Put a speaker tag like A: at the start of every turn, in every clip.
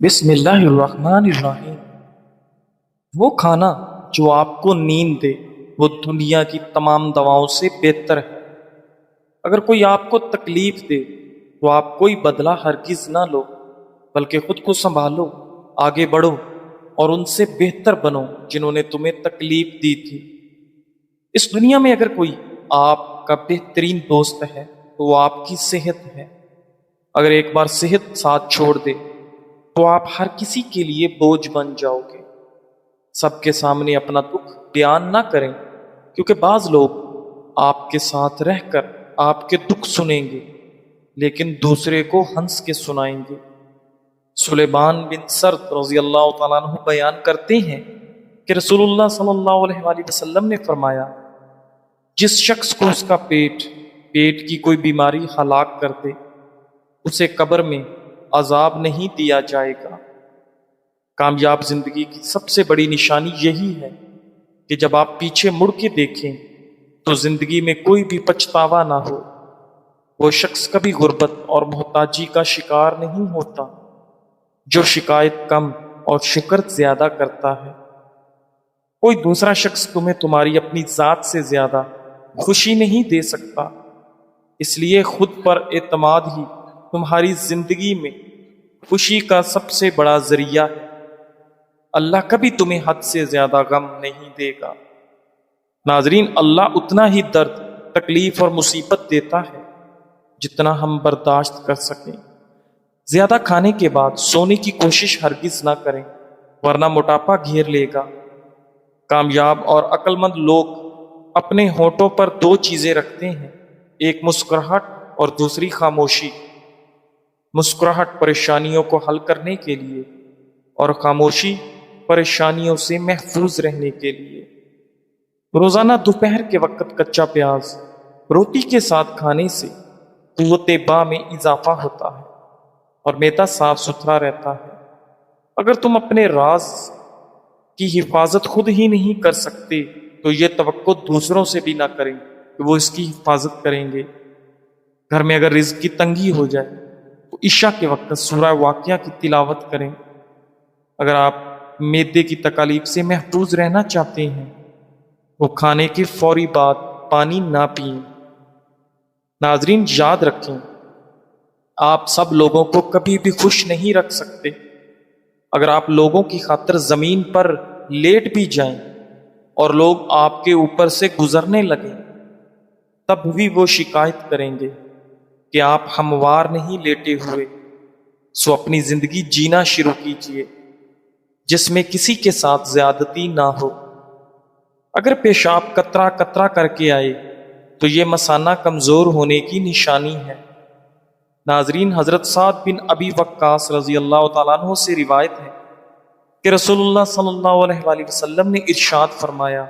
A: بسم اللہ الرحمن الرحیم۔ وہ کھانا جو آپ کو نیند دے وہ دنیا کی تمام دواؤں سے بہتر ہے۔ اگر کوئی آپ کو تکلیف دے تو آپ کوئی بدلہ ہرگز نہ لو، بلکہ خود کو سنبھالو، آگے بڑھو اور ان سے بہتر بنو جنہوں نے تمہیں تکلیف دی تھی۔ اس دنیا میں اگر کوئی آپ کا بہترین دوست ہے تو وہ آپ کی صحت ہے۔ اگر ایک بار صحت ساتھ چھوڑ دے تو آپ ہر کسی کے لیے بوجھ بن جاؤ گے۔ سب کے سامنے اپنا دکھ بیان نہ کریں، کیونکہ بعض لوگ آپ کے ساتھ رہ کر آپ کے دکھ سنیں گے لیکن دوسرے کو ہنس کے سنائیں گے۔ سلیمان بن سرد رضی اللہ تعالیٰ عنہ بیان کرتے ہیں کہ رسول اللہ صلی اللہ علیہ وآلہ وسلم نے فرمایا، جس شخص کو اس کا پیٹ کی کوئی بیماری ہلاک کر دے اسے قبر میں عذاب نہیں دیا جائے گا۔ کامیاب زندگی کی سب سے بڑی نشانی یہی ہے کہ جب آپ پیچھے مڑ کے دیکھیں تو زندگی میں کوئی بھی پچھتاوا نہ ہو۔ وہ شخص کبھی غربت اور محتاجی کا شکار نہیں ہوتا جو شکایت کم اور شکر زیادہ کرتا ہے۔ کوئی دوسرا شخص تمہیں تمہاری اپنی ذات سے زیادہ خوشی نہیں دے سکتا، اس لیے خود پر اعتماد ہی تمہاری زندگی میں خوشی کا سب سے بڑا ذریعہ ہے۔ اللہ کبھی تمہیں حد سے زیادہ غم نہیں دے گا۔ ناظرین، اللہ اتنا ہی درد، تکلیف اور مصیبت دیتا ہے جتنا ہم برداشت کر سکیں۔ زیادہ کھانے کے بعد سونے کی کوشش ہرگز نہ کریں، ورنہ موٹاپا گھیر لے گا۔ کامیاب اور عقل مند لوگ اپنے ہونٹوں پر دو چیزیں رکھتے ہیں، ایک مسکراہٹ اور دوسری خاموشی۔ مسکراہٹ پریشانیوں کو حل کرنے کے لیے اور خاموشی پریشانیوں سے محفوظ رہنے کے لیے۔ روزانہ دوپہر کے وقت کچا پیاز روٹی کے ساتھ کھانے سے قوت با میں اضافہ ہوتا ہے اور معدہ صاف ستھرا رہتا ہے۔ اگر تم اپنے راز کی حفاظت خود ہی نہیں کر سکتے تو یہ توقع دوسروں سے بھی نہ کریں کہ وہ اس کی حفاظت کریں گے۔ گھر میں اگر رزق کی تنگی ہو جائے تو عشاء کے وقت سورہ واقعہ کی تلاوت کریں۔ اگر آپ معدے کی تکالیف سے محفوظ رہنا چاہتے ہیں وہ کھانے کے فوری بعد پانی نہ پئیں۔ ناظرین، یاد رکھیں، آپ سب لوگوں کو کبھی بھی خوش نہیں رکھ سکتے۔ اگر آپ لوگوں کی خاطر زمین پر لیٹ بھی جائیں اور لوگ آپ کے اوپر سے گزرنے لگیں تب بھی وہ شکایت کریں گے کہ آپ ہموار نہیں لیٹے ہوئے۔ سو اپنی زندگی جینا شروع کیجیے جس میں کسی کے ساتھ زیادتی نہ ہو۔ اگر پیشاب قطرہ قطرہ کر کے آئے تو یہ مثانہ کمزور ہونے کی نشانی ہے۔ ناظرین، حضرت سعد بن ابی وقاص رضی اللہ تعالیٰ عنہ سے روایت ہے کہ رسول اللہ صلی اللہ علیہ وآلہ وسلم نے ارشاد فرمایا،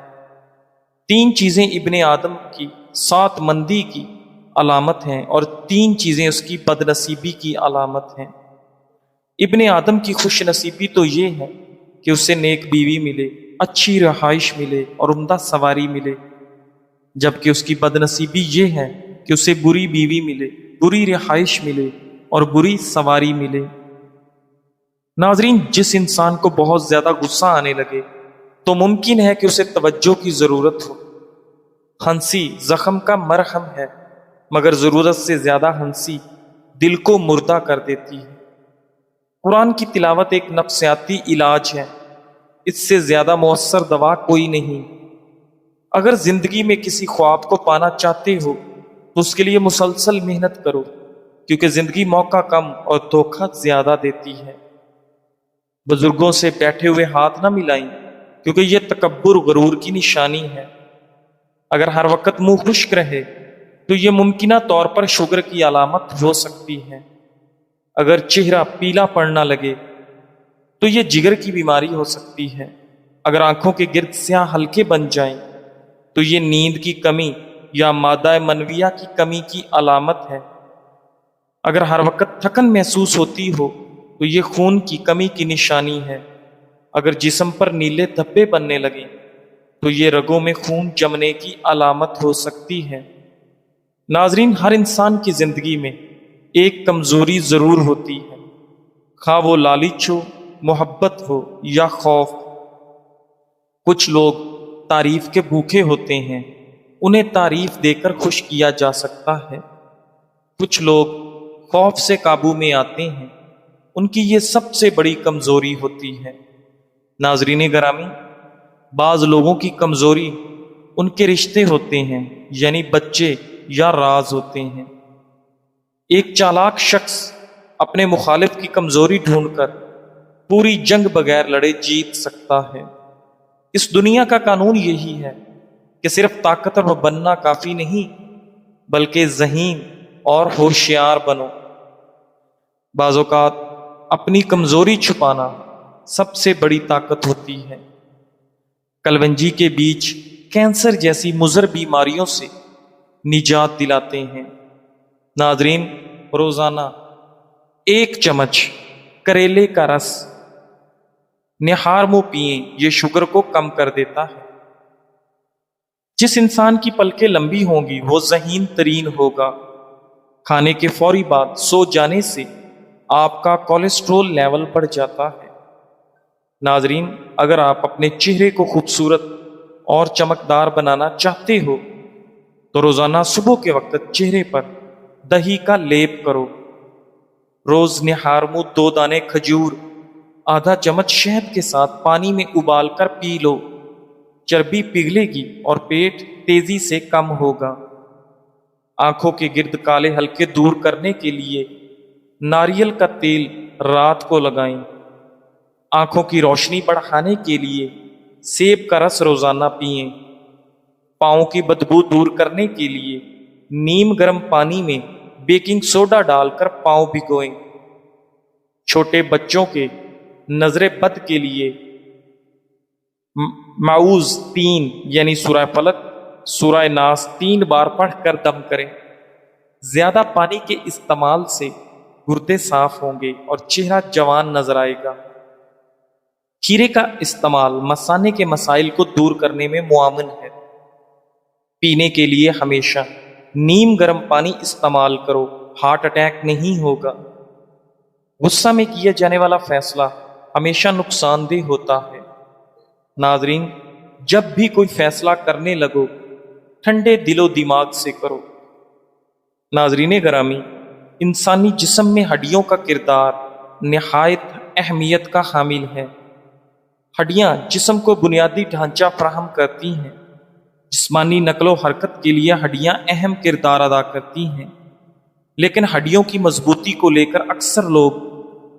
A: تین چیزیں ابن آدم کی سات مندی کی علامت ہیں اور تین چیزیں اس کی بد نصیبی کی علامت ہیں۔ ابن آدم کی خوش نصیبی تو یہ ہے کہ اسے نیک بیوی ملے، اچھی رہائش ملے اور عمدہ سواری ملے، جبکہ اس کی بد نصیبی یہ ہے کہ اسے بری بیوی ملے، بری رہائش ملے اور بری سواری ملے۔ ناظرین، جس انسان کو بہت زیادہ غصہ آنے لگے تو ممکن ہے کہ اسے توجہ کی ضرورت ہو۔ ہنسی زخم کا مرہم ہے، مگر ضرورت سے زیادہ ہنسی دل کو مردہ کر دیتی ہے۔ قرآن کی تلاوت ایک نفسیاتی علاج ہے، اس سے زیادہ مؤثر دوا کوئی نہیں۔ اگر زندگی میں کسی خواب کو پانا چاہتے ہو تو اس کے لیے مسلسل محنت کرو، کیونکہ زندگی موقع کم اور دھوکہ زیادہ دیتی ہے۔ بزرگوں سے بیٹھے ہوئے ہاتھ نہ ملائیں، کیونکہ یہ تکبر غرور کی نشانی ہے۔ اگر ہر وقت منہ خشک رہے تو یہ ممکنہ طور پر شوگر کی علامت ہو سکتی ہے۔ اگر چہرہ پیلا پڑنا لگے تو یہ جگر کی بیماری ہو سکتی ہے۔ اگر آنکھوں کے گرد سیاہ حلقے بن جائیں تو یہ نیند کی کمی یا مادہ منویہ کی کمی کی علامت ہے۔ اگر ہر وقت تھکن محسوس ہوتی ہو تو یہ خون کی کمی کی نشانی ہے۔ اگر جسم پر نیلے دھبے بننے لگیں تو یہ رگوں میں خون جمنے کی علامت ہو سکتی ہے۔ ناظرین، ہر انسان کی زندگی میں ایک کمزوری ضرور ہوتی ہے، خواہ وہ لالچ ہو، محبت ہو یا خوف۔ کچھ لوگ تعریف کے بھوکے ہوتے ہیں، انہیں تعریف دے کر خوش کیا جا سکتا ہے۔ کچھ لوگ خوف سے قابو میں آتے ہیں، ان کی یہ سب سے بڑی کمزوری ہوتی ہے۔ ناظرین گرامی، بعض لوگوں کی کمزوری ان کے رشتے ہوتے ہیں، یعنی بچے یا راز ہوتے ہیں۔ ایک چالاک شخص اپنے مخالف کی کمزوری ڈھونڈ کر پوری جنگ بغیر لڑے جیت سکتا ہے۔ اس دنیا کا قانون یہی ہے کہ صرف طاقتور بننا کافی نہیں، بلکہ ذہین اور ہوشیار بنو۔ بعض اوقات اپنی کمزوری چھپانا سب سے بڑی طاقت ہوتی ہے۔ کلونجی کے بیج کینسر جیسی مضر بیماریوں سے نجات دلاتے ہیں۔ ناظرین، روزانہ 1 چمچ کریلے کا رس نہار منہ پئیں، یہ شوگر کو کم کر دیتا ہے۔ جس انسان کی پلکیں لمبی ہوں گی وہ ذہین ترین ہوگا۔ کھانے کے فوری بعد سو جانے سے آپ کا کولیسٹرول لیول بڑھ جاتا ہے۔ ناظرین، اگر آپ اپنے چہرے کو خوبصورت اور چمکدار بنانا چاہتے ہو تو روزانہ صبح کے وقت چہرے پر دہی کا لیپ کرو۔ روز نہار منہ 2 دانے کھجور، آدھا چمچ شہد کے ساتھ پانی میں ابال کر پی لو۔ چربی پگھلے گی اور پیٹ تیزی سے کم ہوگا۔ آنکھوں کے گرد کالے ہلکے دور کرنے کے لیے ناریل کا تیل رات کو لگائیں۔ آنکھوں کی روشنی بڑھانے کے لیے سیب کا رس روزانہ پئیں۔ پاؤں کی بدبو دور کرنے کے لیے نیم گرم پانی میں بیکنگ سوڈا ڈال کر پاؤں بھگوئیں۔ چھوٹے بچوں کے نظر بد کے لیے معوذ 3 یعنی سورہ فلق، سورہ ناس 3 بار پڑھ کر دم کریں۔ زیادہ پانی کے استعمال سے گردے صاف ہوں گے اور چہرہ جوان نظر آئے گا۔ کھیرے کا استعمال مثانے کے مسائل کو دور کرنے میں معاون ہے۔ پینے کے لیے ہمیشہ نیم گرم پانی استعمال کرو، ہارٹ اٹیک نہیں ہوگا۔ غصہ میں کیا جانے والا فیصلہ ہمیشہ نقصان دہ ہوتا ہے۔ ناظرین، جب بھی کوئی فیصلہ کرنے لگو ٹھنڈے دل و دماغ سے کرو۔ ناظرین گرامی، انسانی جسم میں ہڈیوں کا کردار نہایت اہمیت کا حامل ہے۔ ہڈیاں جسم کو بنیادی ڈھانچہ فراہم کرتی ہیں۔ جسمانی نقل و حرکت کے لیے ہڈیاں اہم کردار ادا کرتی ہیں، لیکن ہڈیوں کی مضبوطی کو لے کر اکثر لوگ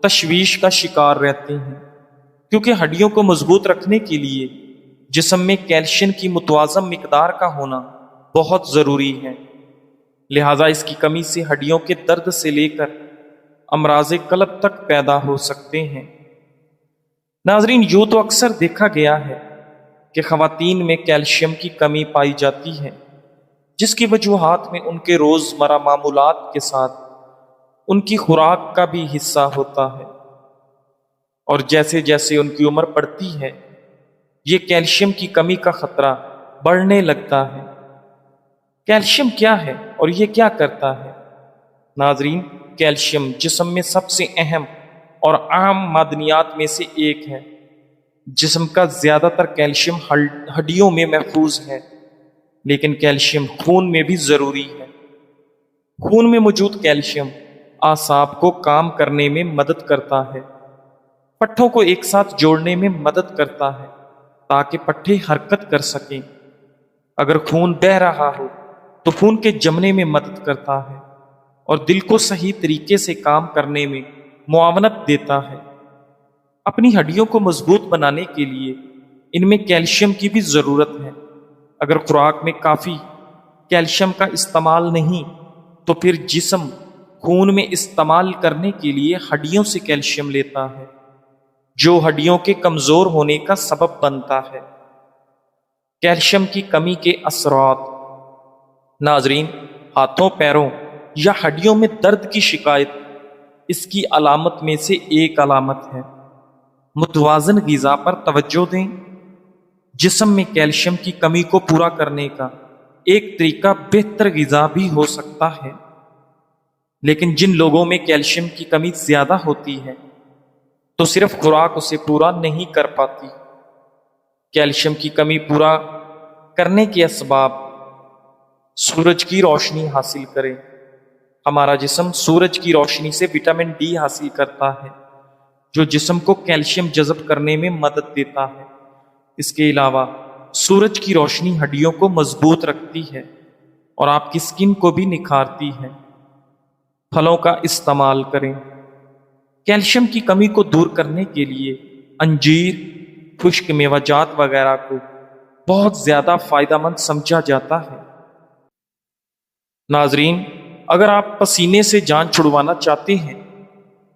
A: تشویش کا شکار رہتے ہیں، کیونکہ ہڈیوں کو مضبوط رکھنے کے لیے جسم میں کیلشیم کی متوازن مقدار کا ہونا بہت ضروری ہے۔ لہذا اس کی کمی سے ہڈیوں کے درد سے لے کر امراض قلب تک پیدا ہو سکتے ہیں۔ ناظرین، یوں تو اکثر دیکھا گیا ہے کہ خواتین میں کیلشیم کی کمی پائی جاتی ہے، جس کی وجوہات میں ان کے روزمرہ معمولات کے ساتھ ان کی خوراک کا بھی حصہ ہوتا ہے، اور جیسے جیسے ان کی عمر بڑھتی ہے یہ کیلشیم کی کمی کا خطرہ بڑھنے لگتا ہے۔ کیلشیم کیا ہے اور یہ کیا کرتا ہے؟ ناظرین، کیلشیم جسم میں سب سے اہم اور عام معدنیات میں سے ایک ہے۔ جسم کا زیادہ تر کیلشیم ہڈیوں میں محفوظ ہے، لیکن کیلشیم خون میں بھی ضروری ہے۔ خون میں موجود کیلشیم اعصاب کو کام کرنے میں مدد کرتا ہے، پٹھوں کو ایک ساتھ جوڑنے میں مدد کرتا ہے تاکہ پٹھے حرکت کر سکیں۔ اگر خون بہہ رہا ہو تو خون کے جمنے میں مدد کرتا ہے اور دل کو صحیح طریقے سے کام کرنے میں معاونت دیتا ہے۔ اپنی ہڈیوں کو مضبوط بنانے کے لیے ان میں کیلشیم کی بھی ضرورت ہے۔ اگر خوراک میں کافی کیلشیم کا استعمال نہیں تو پھر جسم خون میں استعمال کرنے کے لیے ہڈیوں سے کیلشیم لیتا ہے، جو ہڈیوں کے کمزور ہونے کا سبب بنتا ہے۔ کیلشیم کی کمی کے اثرات۔ ناظرین، ہاتھوں، پیروں یا ہڈیوں میں درد کی شکایت اس کی علامت میں سے ایک علامت ہے۔ متوازن غذا پر توجہ دیں۔ جسم میں کیلشیم کی کمی کو پورا کرنے کا ایک طریقہ بہتر غذا بھی ہو سکتا ہے، لیکن جن لوگوں میں کیلشیم کی کمی زیادہ ہوتی ہے تو صرف خوراک اسے پورا نہیں کر پاتی۔ کیلشیم کی کمی پورا کرنے کے اسباب: سورج کی روشنی حاصل کریں۔ ہمارا جسم سورج کی روشنی سے وٹامن ڈی حاصل کرتا ہے، جو جسم کو کیلشیم جذب کرنے میں مدد دیتا ہے۔ اس کے علاوہ سورج کی روشنی ہڈیوں کو مضبوط رکھتی ہے اور آپ کی سکن کو بھی نکھارتی ہے۔ پھلوں کا استعمال کریں۔ کیلشیم کی کمی کو دور کرنے کے لیے انجیر، خشک میوہ جات وغیرہ کو بہت زیادہ فائدہ مند سمجھا جاتا ہے۔ ناظرین، اگر آپ پسینے سے جان چھڑوانا چاہتے ہیں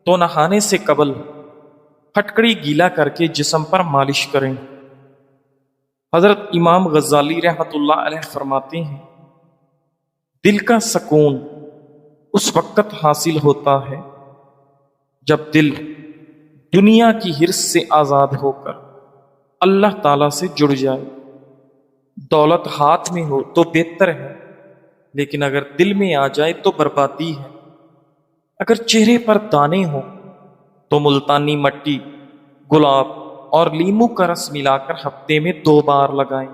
A: تو نہانے سے قبل پھٹکڑی گیلا کر کے جسم پر مالش کریں۔ حضرت امام غزالی رحمۃ اللہ علیہ فرماتے ہیں، دل کا سکون اس وقت حاصل ہوتا ہے جب دل دنیا کی حرص سے آزاد ہو کر اللہ تعالیٰ سے جڑ جائے۔ دولت ہاتھ میں ہو تو بہتر ہے، لیکن اگر دل میں آ جائے تو بربادی ہے۔ اگر چہرے پر دانے ہوں تو ملتانی مٹی، گلاب اور لیمو کا رس ملا کر ہفتے میں 2 بار لگائیں۔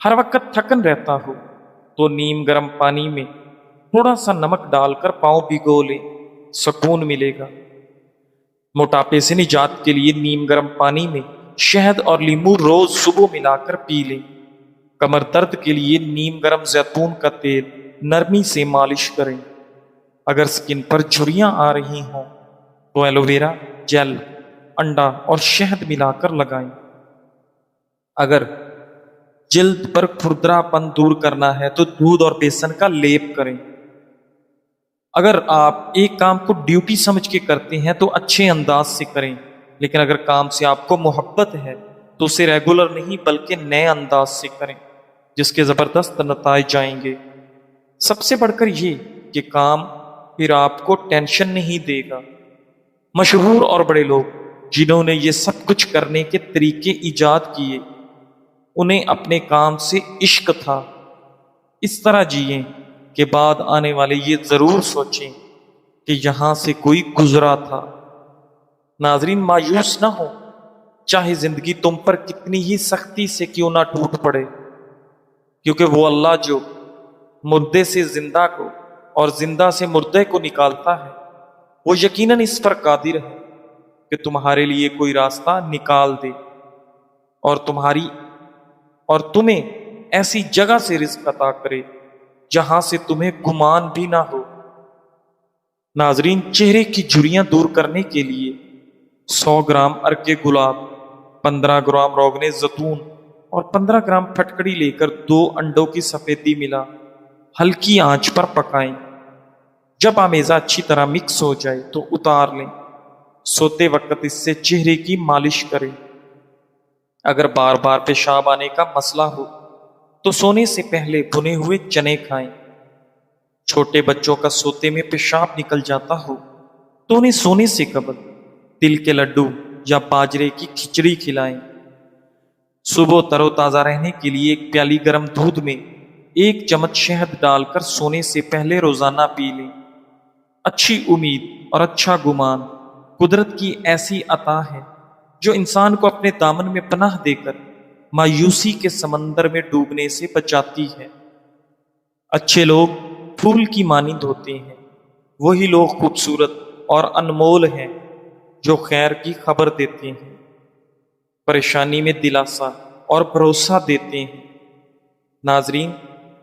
A: ہر وقت تھکن رہتا ہو تو نیم گرم پانی میں تھوڑا سا نمک ڈال کر پاؤں بھگو لیں، سکون ملے گا۔ موٹاپے سے نجات کے لیے نیم گرم پانی میں شہد اور لیمو روز صبح ملا کر پی لیں۔ کمر درد کے لیے نیم گرم زیتون کا تیل نرمی سے مالش کریں۔ اگر سکن پر جھریاں آ رہی ہوں تو ایلو ویرا جیل، انڈا اور شہد ملا کر لگائیں۔ اگر جلد پر کھردرا پن دور کرنا ہے تو دودھ اور بیسن کا لیپ کریں۔ اگر آپ ایک کام کو ڈیوٹی سمجھ کے کرتے ہیں تو اچھے انداز سے کریں، لیکن اگر کام سے آپ کو محبت ہے تو اسے ریگولر نہیں بلکہ نئے انداز سے کریں، جس کے زبردست نتائج آئیں گے۔ سب سے بڑھ کر یہ کہ کام پھر آپ کو ٹینشن نہیں دے گا۔ مشہور اور بڑے لوگ جنہوں نے یہ سب کچھ کرنے کے طریقے ایجاد کیے، انہیں اپنے کام سے عشق تھا۔ اس طرح جئیں کہ بعد آنے والے یہ ضرور سوچیں کہ یہاں سے کوئی گزرا تھا۔ ناظرین، مایوس نہ ہو، چاہے زندگی تم پر کتنی ہی سختی سے کیوں نہ ٹوٹ پڑے، کیونکہ وہ اللہ جو مردے سے زندہ کو اور زندہ سے مردے کو نکالتا ہے، وہ یقیناً اس پر قادر ہے کہ تمہارے لیے کوئی راستہ نکال دے اور تمہیں ایسی جگہ سے رزق عطا کرے جہاں سے تمہیں گمان بھی نہ ہو۔ ناظرین، چہرے کی جھریاں دور کرنے کے لیے 100 گرام ارک گلاب، 15 گرام روغن زیتون اور 15 گرام پھٹکڑی لے کر 2 انڈوں کی سفیدی ملا ہلکی آنچ پر پکائیں۔ جب آمیزہ اچھی طرح مکس ہو جائے تو اتار لیں۔ سوتے وقت اس سے چہرے کی مالش کریں۔ اگر بار بار پیشاب آنے کا مسئلہ ہو تو سونے سے پہلے بھنے ہوئے چنے کھائیں۔ چھوٹے بچوں کا سوتے میں پیشاب نکل جاتا ہو تو انہیں سونے سے قبل تل کے لڈو یا باجرے کی کھچڑی کھلائیں۔ صبح تر و تازہ رہنے کے لیے 1 پیالی گرم دودھ میں 1 چمچ شہد ڈال کر سونے سے پہلے روزانہ پی لیں۔ اچھی امید اور اچھا گمان قدرت کی ایسی عطا ہے جو انسان کو اپنے دامن میں پناہ دے کر مایوسی کے سمندر میں ڈوبنے سے بچاتی ہے۔ اچھے لوگ پھول کی مانند ہوتے ہیں، وہی لوگ خوبصورت اور انمول ہیں جو خیر کی خبر دیتے ہیں، پریشانی میں دلاسا اور بھروسہ دیتے ہیں۔ ناظرین،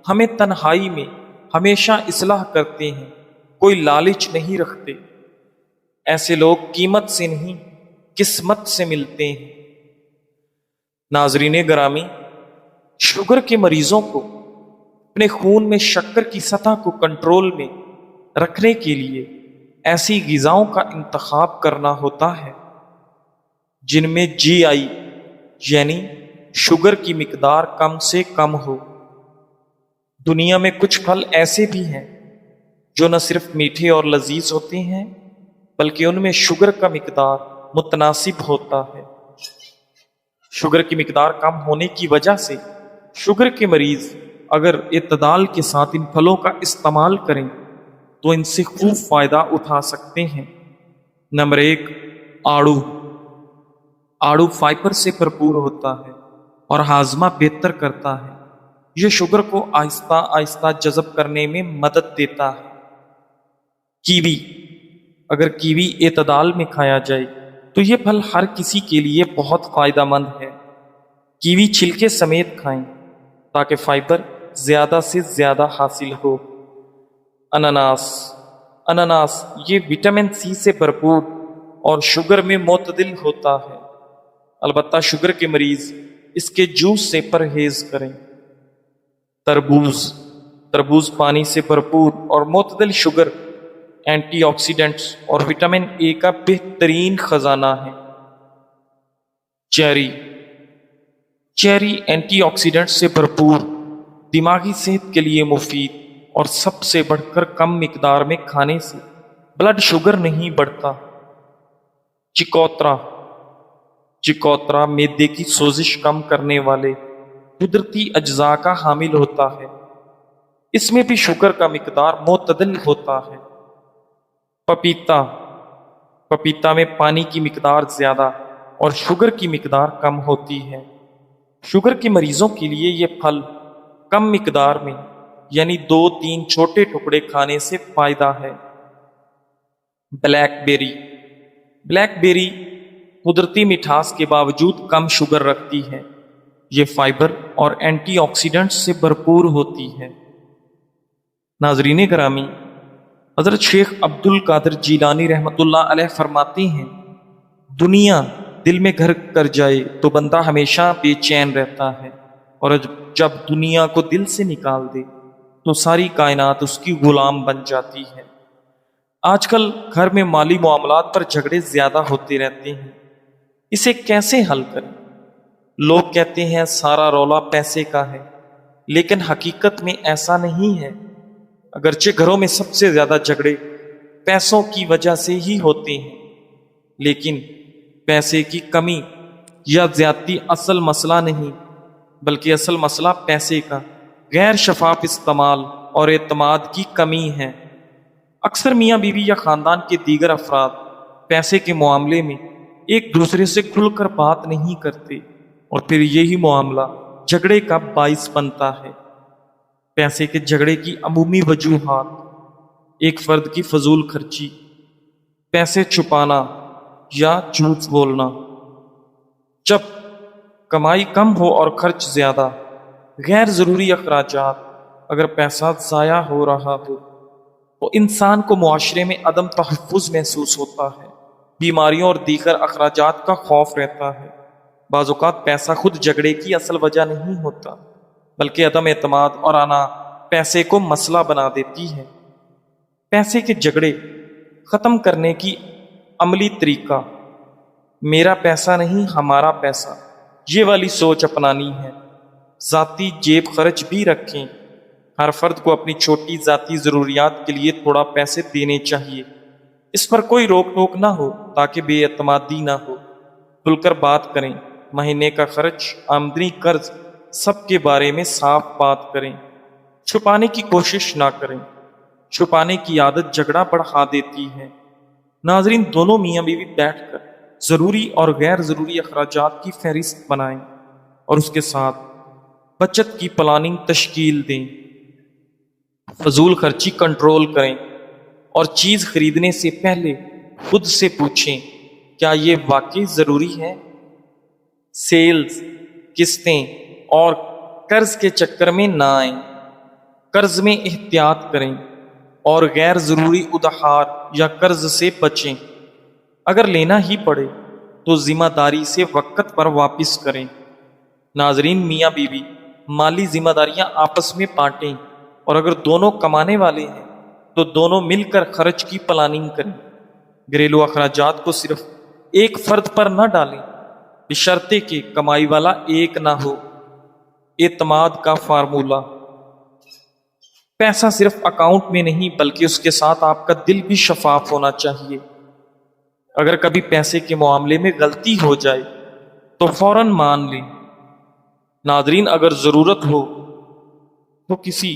A: ہمیں تنہائی میں ہمیشہ اصلاح کرتے ہیں، کوئی لالچ نہیں رکھتے۔ ایسے لوگ قیمت سے نہیں قسمت سے ملتے ہیں۔ ناظرین گرامی، شوگر کے مریضوں کو اپنے خون میں شکر کی سطح کو کنٹرول میں رکھنے کے لیے ایسی غذاؤں کا انتخاب کرنا ہوتا ہے جن میں GI یعنی شوگر کی مقدار کم سے کم ہو۔ دنیا میں کچھ پھل ایسے بھی ہیں جو نہ صرف میٹھے اور لذیذ ہوتے ہیں بلکہ ان میں شوگر کا مقدار متناسب ہوتا ہے۔ شوگر کی مقدار کم ہونے کی وجہ سے شوگر کے مریض اگر اعتدال کے ساتھ ان پھلوں کا استعمال کریں تو ان سے خوب فائدہ اٹھا سکتے ہیں۔ نمبر 1، آڑو آڑو فائبر سے بھرپور ہوتا ہے اور ہاضمہ بہتر کرتا ہے۔ یہ شوگر کو آہستہ آہستہ جذب کرنے میں مدد دیتا ہے۔ کیوی، اگر کیوی اعتدال میں کھایا جائے تو یہ پھل ہر کسی کے لیے بہت فائدہ مند ہے۔ کیوی چھلکے سمیت کھائیں تاکہ فائبر زیادہ سے زیادہ حاصل ہو۔ انناس انناس یہ وٹامن سی سے بھرپور اور شوگر میں معتدل ہوتا ہے، البتہ شوگر کے مریض اس کے جوس سے پرہیز کریں۔ تربوز تربوز پانی سے بھرپور اور معتدل شوگر، اینٹی آکسیڈنٹس اور وٹامن اے کا بہترین خزانہ ہے۔ چیری چیری اینٹی آکسیڈنٹ سے بھرپور، دماغی صحت کے لیے مفید اور سب سے بڑھ کر کم مقدار میں کھانے سے بلڈ شوگر نہیں بڑھتا۔ چکوترا چکوترا معدے کی سوزش کم کرنے والے قدرتی اجزاء کا حامل ہوتا ہے۔ اس میں بھی شوگر کا مقدار معتدل ہوتا ہے۔ پپیتا پپیتا میں پانی کی مقدار زیادہ اور شوگر کی مقدار کم ہوتی ہے۔ شوگر کے مریضوں کے لیے یہ پھل کم مقدار میں، یعنی 2-3 چھوٹے ٹکڑے کھانے سے فائدہ ہے۔ بلیک بیری بلیک بیری قدرتی مٹھاس کے باوجود کم شوگر رکھتی ہے۔ یہ فائبر اور اینٹی آکسیڈنٹ سے بھرپور ہوتی ہے۔ ناظرین گرامی، حضرت شیخ عبد القادر جیلانی رحمۃ اللہ علیہ فرماتے ہیں، دنیا دل میں گھر کر جائے تو بندہ ہمیشہ بے چین رہتا ہے، اور جب دنیا کو دل سے نکال دے تو ساری کائنات اس کی غلام بن جاتی ہے۔ آج کل گھر میں مالی معاملات پر جھگڑے زیادہ ہوتے رہتے ہیں، اسے کیسے حل کریں؟ لوگ کہتے ہیں سارا رولا پیسے کا ہے، لیکن حقیقت میں ایسا نہیں ہے۔ اگرچہ گھروں میں سب سے زیادہ جھگڑے پیسوں کی وجہ سے ہی ہوتے ہیں، لیکن پیسے کی کمی یا زیادتی اصل مسئلہ نہیں، بلکہ اصل مسئلہ پیسے کا غیر شفاف استعمال اور اعتماد کی کمی ہے۔ اکثر میاں بیوی یا خاندان کے دیگر افراد پیسے کے معاملے میں ایک دوسرے سے کھل کر بات نہیں کرتے، اور پھر یہی معاملہ جھگڑے کا باعث بنتا ہے۔ پیسے کے جھگڑے کی عمومی وجوہات: ایک فرد کی فضول خرچی، پیسے چھپانا یا جھوٹ بولنا۔ جب کمائی کم ہو اور خرچ زیادہ، غیر ضروری اخراجات، اگر پیسہ ضائع ہو رہا ہو تو انسان کو معاشرے میں عدم تحفظ محسوس ہوتا ہے، بیماریوں اور دیگر اخراجات کا خوف رہتا ہے۔ بعض اوقات پیسہ خود جھگڑے کی اصل وجہ نہیں ہوتا، بلکہ عدم اعتماد اور انا پیسے کو مسئلہ بنا دیتی ہے۔ پیسے کے جھگڑے ختم کرنے کی عملی طریقہ: میرا پیسہ نہیں ہمارا پیسہ، یہ والی سوچ اپنانی ہے۔ ذاتی جیب خرچ بھی رکھیں، ہر فرد کو اپنی چھوٹی ذاتی ضروریات کے لیے تھوڑا پیسے دینے چاہیے۔ اس پر کوئی روک ٹوک نہ ہو تاکہ بے اعتمادی نہ ہو۔ کھل کر بات کریں، مہینے کا خرچ، آمدنی، قرض، سب کے بارے میں صاف بات کریں۔ چھپانے کی کوشش نہ کریں، چھپانے کی عادت جھگڑا بڑھا دیتی ہے۔ ناظرین، دونوں میاں بیوی بیٹھ کر ضروری اور غیر ضروری اخراجات کی فہرست بنائیں اور اس کے ساتھ بچت کی پلاننگ تشکیل دیں۔ فضول خرچی کنٹرول کریں اور چیز خریدنے سے پہلے خود سے پوچھیں، کیا یہ واقعی ضروری ہے؟ سیلز، قسطیں اور قرض کے چکر میں نہ آئیں۔ قرض میں احتیاط کریں اور غیر ضروری ادھار یا قرض سے بچیں۔ اگر لینا ہی پڑے تو ذمہ داری سے وقت پر واپس کریں۔ ناظرین، میاں بیوی مالی ذمہ داریاں آپس میں بانٹیں، اور اگر دونوں کمانے والے ہیں تو دونوں مل کر خرچ کی پلاننگ کریں۔ گھریلو اخراجات کو صرف ایک فرد پر نہ ڈالیں، بشرطے کہ کمائی والا ایک نہ ہو۔ اعتماد کا فارمولہ: پیسہ صرف اکاؤنٹ میں نہیں بلکہ اس کے ساتھ آپ کا دل بھی شفاف ہونا چاہیے۔ اگر کبھی پیسے کے معاملے میں غلطی ہو جائے تو فوراً مان لیں۔ ناظرین، اگر ضرورت ہو تو کسی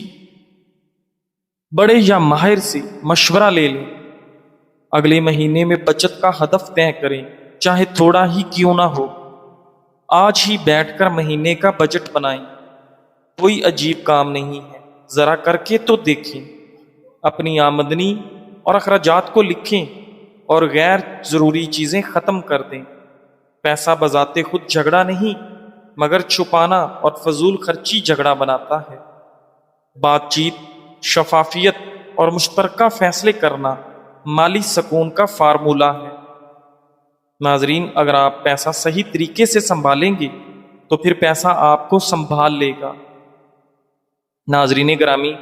A: بڑے یا ماہر سے مشورہ لے لیں۔ اگلے مہینے میں بچت کا ہدف طے کریں چاہے تھوڑا ہی کیوں نہ ہو۔ آج ہی بیٹھ کر مہینے کا بجٹ بنائیں۔ کوئی عجیب کام نہیں ہے، ذرا کر کے تو دیکھیں۔ اپنی آمدنی اور اخراجات کو لکھیں اور غیر ضروری چیزیں ختم کر دیں۔ پیسہ بذات خود جھگڑا نہیں، مگر چھپانا اور فضول خرچی جھگڑا بناتا ہے۔ بات چیت، شفافیت اور مشترکہ فیصلے کرنا مالی سکون کا فارمولہ ہے۔ ناظرین، اگر آپ پیسہ صحیح طریقے سے سنبھالیں گے تو پھر پیسہ آپ کو سنبھال لے گا۔ ناظرین گرامی،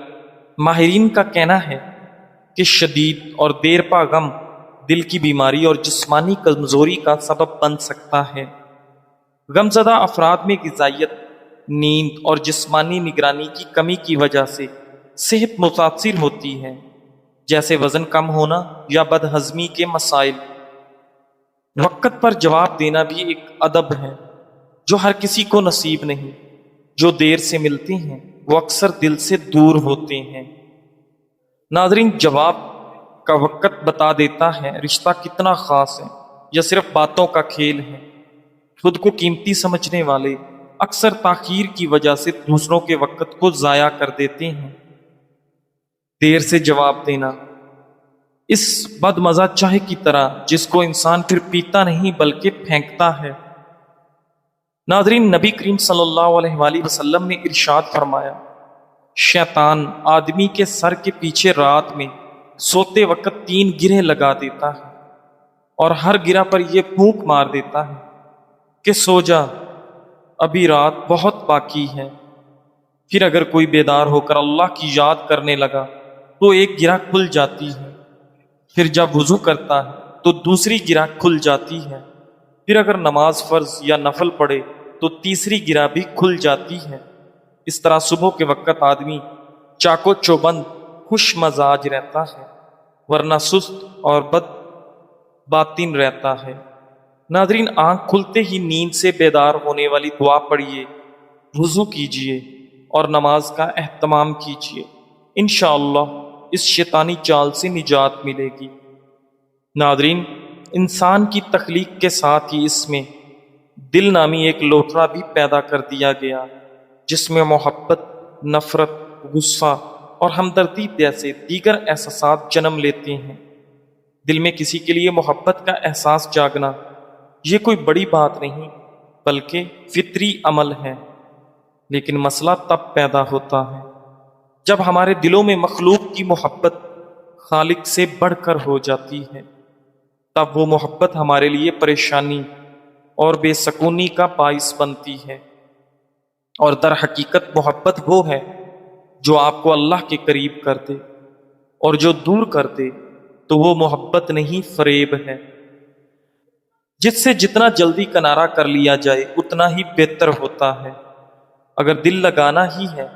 A: ماہرین کا کہنا ہے کہ شدید اور دیر پا غم دل کی بیماری اور جسمانی کمزوری کا سبب بن سکتا ہے۔ غم زدہ افراد میں غذائیت، نیند اور جسمانی نگرانی کی کمی کی وجہ سے صحت متاثر ہوتی ہے، جیسے وزن کم ہونا یا بد ہضمی کے مسائل۔ وقت پر جواب دینا بھی ایک ادب ہے جو ہر کسی کو نصیب نہیں۔ جو دیر سے ملتے ہیں وہ اکثر دل سے دور ہوتے ہیں۔ ناظرین، جواب کا وقت بتا دیتا ہے رشتہ کتنا خاص ہے یا صرف باتوں کا کھیل ہے۔ خود کو قیمتی سمجھنے والے اکثر تاخیر کی وجہ سے دوسروں کے وقت کو ضائع کر دیتے ہیں۔ دیر سے جواب دینا اس بد مزہ چائے کی طرح جس کو انسان پھر پیتا نہیں بلکہ پھینکتا ہے۔ ناظرین، نبی کریم صلی اللہ علیہ وآلہ وسلم نے ارشاد فرمایا، شیطان آدمی کے سر کے پیچھے رات میں سوتے وقت 3 گرہیں لگا دیتا ہے اور ہر گرہ پر یہ پھونک مار دیتا ہے کہ سو جا، ابھی رات بہت باقی ہے۔ پھر اگر کوئی بیدار ہو کر اللہ کی یاد کرنے لگا تو ایک گرہ کھل جاتی ہے، پھر جب وضو کرتا ہے تو دوسری گرہ کھل جاتی ہے، پھر اگر نماز فرض یا نفل پڑھے تو تیسری گرہ بھی کھل جاتی ہے۔ اس طرح صبح کے وقت آدمی چاکو چوبند خوش مزاج رہتا ہے، ورنہ سست اور بد باطن رہتا ہے۔ ناظرین، آنکھ کھلتے ہی نیند سے بیدار ہونے والی دعا پڑھیے، وضو کیجیے اور نماز کا اہتمام کیجیے۔ انشاءاللہ اس شیطانی چال سے نجات ملے گی۔ ناظرین، انسان کی تخلیق کے ساتھ ہی اس میں دل نامی ایک لوتھڑا بھی پیدا کر دیا گیا، جس میں محبت، نفرت، غصہ اور ہمدردی جیسے دیگر احساسات جنم لیتے ہیں۔ دل میں کسی کے لیے محبت کا احساس جاگنا یہ کوئی بڑی بات نہیں بلکہ فطری عمل ہے، لیکن مسئلہ تب پیدا ہوتا ہے جب ہمارے دلوں میں مخلوق کی محبت خالق سے بڑھ کر ہو جاتی ہے۔ تب وہ محبت ہمارے لیے پریشانی اور بے سکونی کا باعث بنتی ہے، اور در حقیقت محبت وہ ہے جو آپ کو اللہ کے قریب کر دے، اور جو دور کر دے تو وہ محبت نہیں، فریب ہے، جس سے جتنا جلدی کنارہ کر لیا جائے اتنا ہی بہتر ہوتا ہے۔ اگر دل لگانا ہی ہے،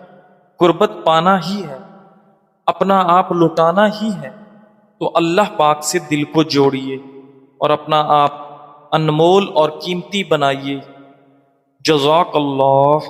A: قربت پانا ہی ہے، اپنا آپ لٹانا ہی ہے تو اللہ پاک سے دل کو جوڑیے اور اپنا آپ انمول اور قیمتی بنائیے۔ جزاک اللہ۔